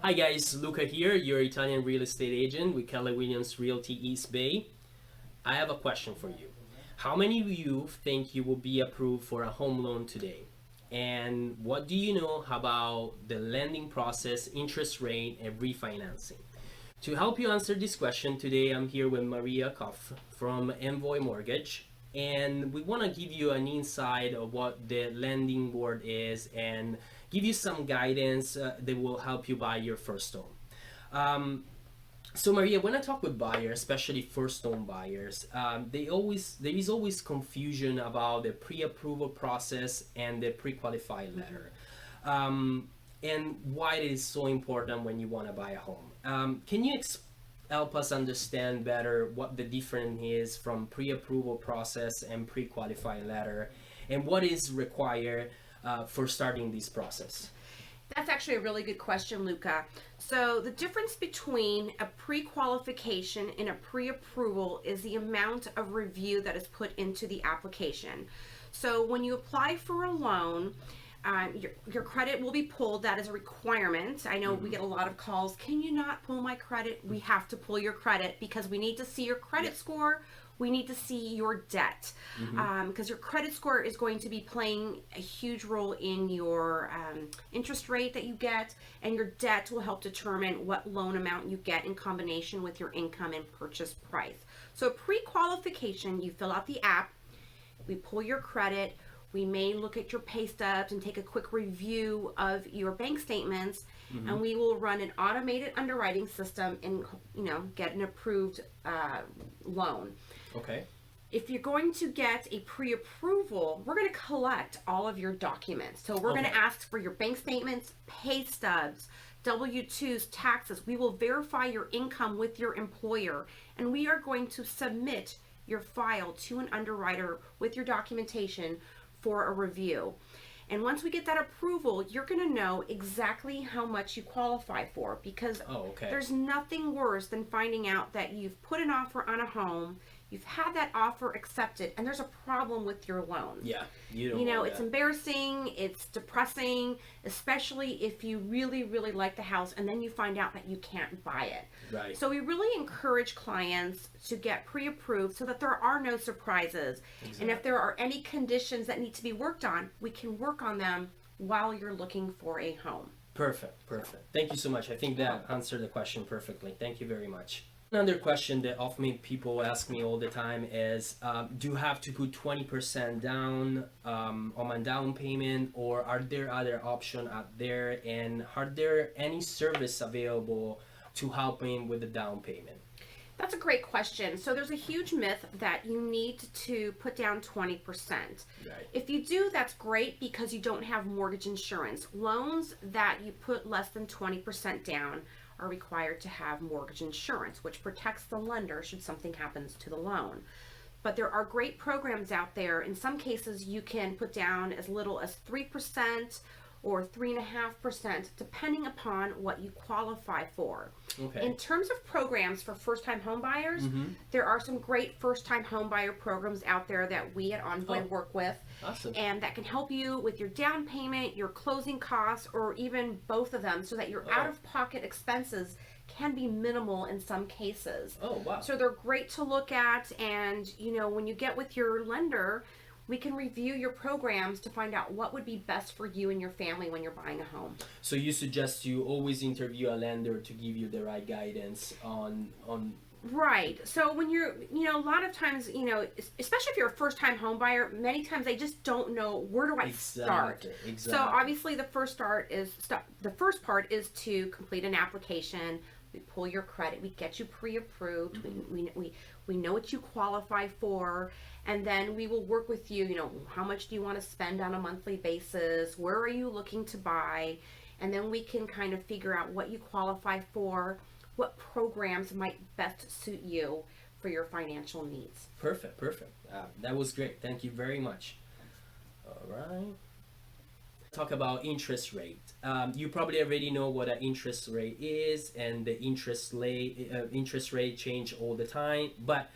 Hi guys, Luca here, your Italian real estate agent with Keller Williams Realty East Bay. I have a question for you. How many of you think you will be approved for a home loan today? And what do you know about the lending process, interest rate, and refinancing? To help you answer this question today, I'm here with Maria Koff from Envoy Mortgage, and we want to give you an insight of what the lending board is and give you some guidance that will help you buy your first home. So Maria, when I talk with buyers, especially first home buyers, there is always confusion about the pre-approval process and the pre-qualified letter, and why it is so important when you want to buy a home. Can you help us understand better what the difference is from pre-approval process and pre-qualified letter, and what is required for starting this process? That's actually a really good question, Luca. So, the difference between a pre qualification and a pre approval is the amount of review that is put into the application. So, when you apply for a loan, your credit will be pulled. That is a requirement. I know we get a lot of calls. Can you not pull my credit? We have to pull your credit because we need to see your credit score. We need to see your debt because your credit score is going to be playing a huge role in your interest rate that you get, and your debt will help determine what loan amount you get in combination with your income and purchase price. So, pre-qualification, you fill out the app, we pull your credit. We may look at your pay stubs and take a quick review of your bank statements, and we will run an automated underwriting system and get an approved loan. Okay. If you're going to get a pre-approval, we're going to collect all of your documents. So we're going to ask for your bank statements, pay stubs, W-2s, taxes. We will verify your income with your employer, and we are going to submit your file to an underwriter with your documentation for a review. And once we get that approval, you're going to know exactly how much you qualify for, because there's nothing worse than finding out that you've put an offer on a home, you've had that offer accepted, and there's a problem with your loan. Yeah, you don't You know, want it's that. embarrassing, it's depressing, especially if you really, really like the house and then you find out that you can't buy it. Right. So we really encourage clients to get pre-approved so that there are no surprises. And if there are any conditions that need to be worked on, we can work on them while you're looking for a home. Perfect, perfect. Thank you so much. I think that answered the question perfectly. Thank you very much. Another question that often people ask me all the time is, do you have to put 20% down on my down payment, or are there other options out there, and are there any service available to help me with the down payment? That's a great question. So there's a huge myth that you need to put down 20%. Right. If you do, that's great because you don't have mortgage insurance. Loans that you put less than 20% down are required to have mortgage insurance, which protects the lender should something happens to the loan. But there are great programs out there. In some cases, you can put down as little as 3% or 3.5%, depending upon what you qualify for. Okay. In terms of programs for first-time home buyers, there are some great first-time home buyer programs out there that we at Envoy work with. Awesome. And that can help you with your down payment, your closing costs, or even both of them, so that your out-of-pocket expenses can be minimal in some cases. Oh, wow. So they're great to look at, and when you get with your lender, we can review your programs to find out what would be best for you and your family when you're buying a home. So you suggest you always interview a lender to give you the right guidance on Right. So when you're, a lot of times, especially if you're a first-time home buyer, many times they just don't know, where do I start? Exactly. So obviously the first part is to complete an application. We pull your credit, we get you pre-approved, we know what you qualify for, and then we will work with you, how much do you want to spend on a monthly basis, where are you looking to buy, and then we can kind of figure out what you qualify for, what programs might best suit you for your financial needs. Perfect, perfect. That was great. Thank you very much. All right. Talk about interest rate. You probably already know what an interest rate is, and the interest rate change all the time. But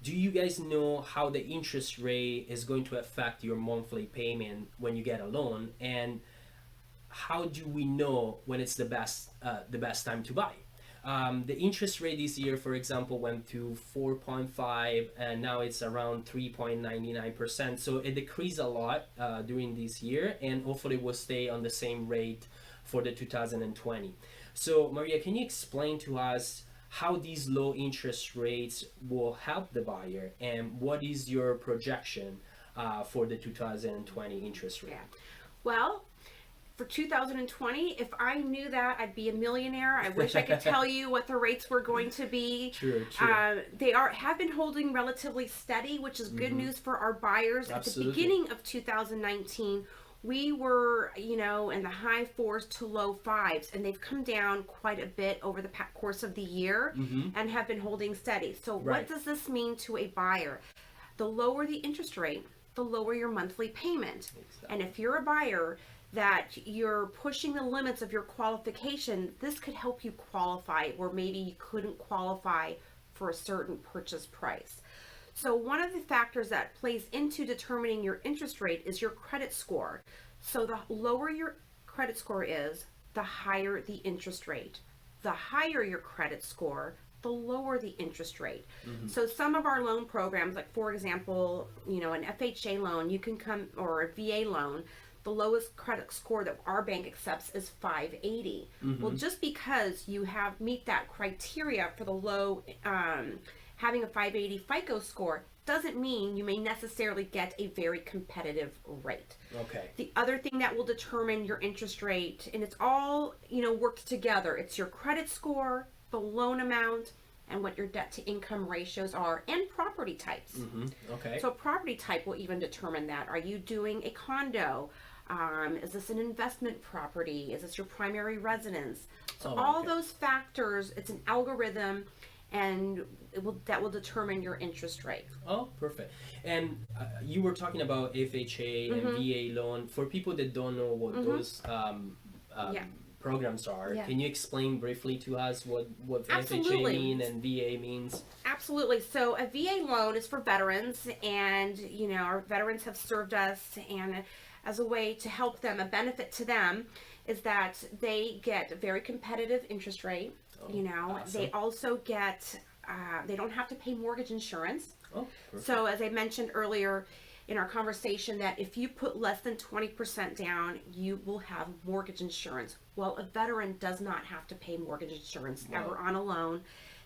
do you guys know how the interest rate is going to affect your monthly payment when you get a loan, and how do we know when it's the best time to buy? The interest rate this year, for example, went to 4.5, and now it's around 3.99%. So it decreased a lot during this year, and hopefully will stay on the same rate for the 2020. So Maria, can you explain to us how these low interest rates will help the buyer, and what is your projection for the 2020 interest rate? Yeah. Well, for 2020, if I knew that, I'd be a millionaire. I wish I could tell you what the rates were going to be. True. They have been holding relatively steady, which is good news for our buyers. Absolutely. At the beginning of 2019, we were, in the high 4s to low 5s, and they've come down quite a bit over the course of the year and have been holding steady. So what does this mean to a buyer? The lower the interest rate, the lower your monthly payment. Exactly. And if you're a buyer that you're pushing the limits of your qualification, this could help you qualify where maybe you couldn't qualify for a certain purchase price. So one of the factors that plays into determining your interest rate is your credit score. So the lower your credit score is, the higher the interest rate. The higher your credit score, the lower the interest rate. So some of our loan programs, like for example, an FHA loan, you can come, or a VA loan, the lowest credit score that our bank accepts is 580. Well, just because you meet that criteria for the low, having a 580 FICO score doesn't mean you may necessarily get a very competitive rate. Okay. The other thing that will determine your interest rate, and it's all, worked together, it's your credit score, the loan amount, and what your debt to income ratios are, and property types. Okay. So property type will even determine that. Are you doing a condo? Is this an investment property? Is this your primary residence? So all those factors, it's an algorithm, and that will determine your interest rate. Oh, perfect. And you were talking about FHA and VA loan. For people that don't know what those programs are, can you explain briefly to us what FHA mean and VA means? Absolutely. So a VA loan is for veterans, and our veterans have served us, and as a way to help them, a benefit to them is that they get a very competitive interest rate. Awesome. They also get, they don't have to pay mortgage insurance. Oh, perfect. So as I mentioned earlier in our conversation, that if you put less than 20% down, you will have mortgage insurance. Well, a veteran does not have to pay mortgage insurance ever on a loan.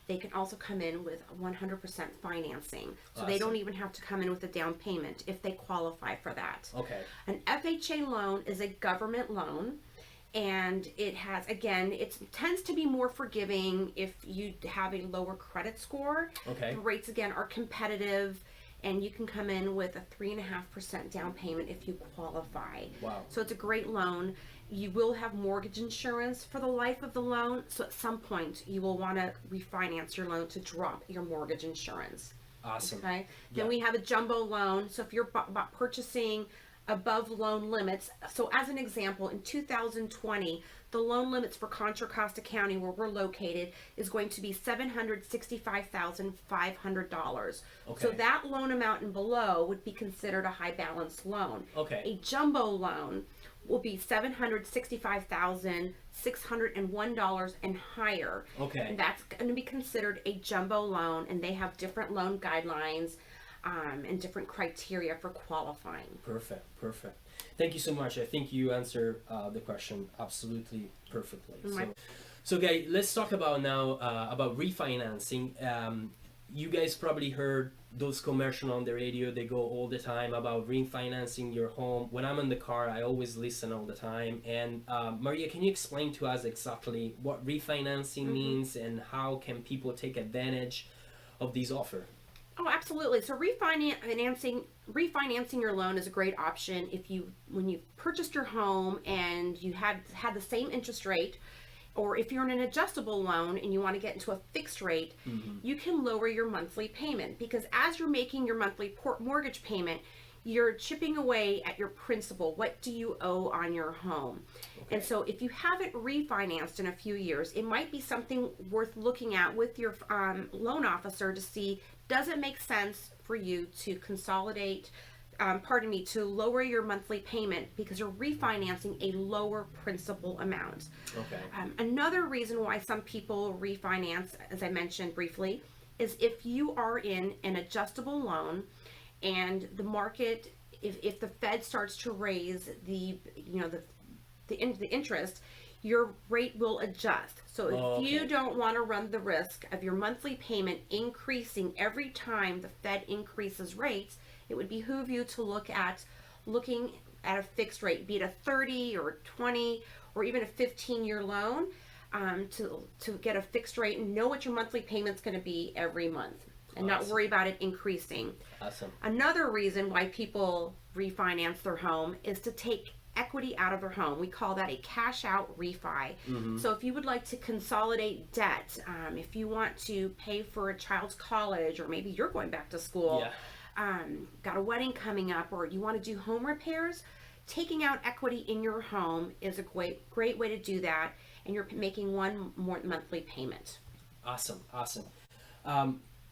They can also come in with 100% financing. So they don't even have to come in with a down payment if they qualify for that. Okay. An FHA loan is a government loan, and it has, again, it tends to be more forgiving if you have a lower credit score. Okay. The rates, again, are competitive, and you can come in with a 3.5% down payment if you qualify. Wow. So it's a great loan. You will have mortgage insurance for the life of the loan, so at some point you will want to refinance your loan to drop your mortgage insurance. Awesome. Okay. Then we have a jumbo loan. So if you're purchasing above loan limits, so as an example, in 2020, the loan limits for Contra Costa County, where we're located, is going to be $765,500. Okay. So that loan amount and below would be considered a high balance loan. Okay. A jumbo loan will be $765,601 and higher. Okay. And that's going to be considered a jumbo loan, and they have different loan guidelines and different criteria for qualifying. Perfect. Thank you so much. I think you answered the question absolutely perfectly. So guys, let's talk about now about refinancing. You guys probably heard those commercials on the radio. They go all the time about refinancing your home. When I'm in the car, I always listen all the time. And Maria, can you explain to us exactly what refinancing means and how can people take advantage of these offers? Oh, absolutely. So refinancing your loan is a great option when you purchased your home and you had the same interest rate, or if you're in an adjustable loan and you want to get into a fixed rate, you can lower your monthly payment, because as you're making your monthly mortgage payment, you're chipping away at your principal. What do you owe on your home? Okay. And so if you haven't refinanced in a few years, it might be something worth looking at with your loan officer to see, does it make sense for you to consolidate to lower your monthly payment because you're refinancing a lower principal amount. Okay. Another reason why some people refinance, as I mentioned briefly, is if you are in an adjustable loan and the market, if the Fed starts to raise the interest, your rate will adjust. So if you don't want to run the risk of your monthly payment increasing every time the Fed increases rates, it would behoove you to looking at a fixed rate, be it a 30 or 20 or even a 15-year loan, to get a fixed rate and know what your monthly payment's going to be every month and not worry about it increasing. Awesome. Another reason why people refinance their home is to take equity out of their home. We call that a cash out refi. So if you would like to consolidate debt, if you want to pay for a child's college, or maybe you're going back to school, got a wedding coming up, or you want to do home repairs, taking out equity in your home is a great way to do that, and you're making one more monthly payment. Awesome.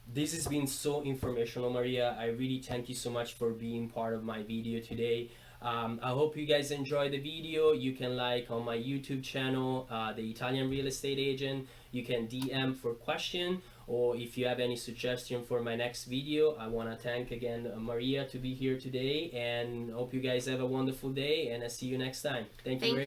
This has been so informational, Maria. I really thank you so much for being part of my video today. I hope you guys enjoyed the video. You can like on my YouTube channel, The Italian Real Estate Agent. You can DM for question, or if you have any suggestion for my next video. I want to thank again Maria to be here today, and hope you guys have a wonderful day, and I'll see you next time. Thank you very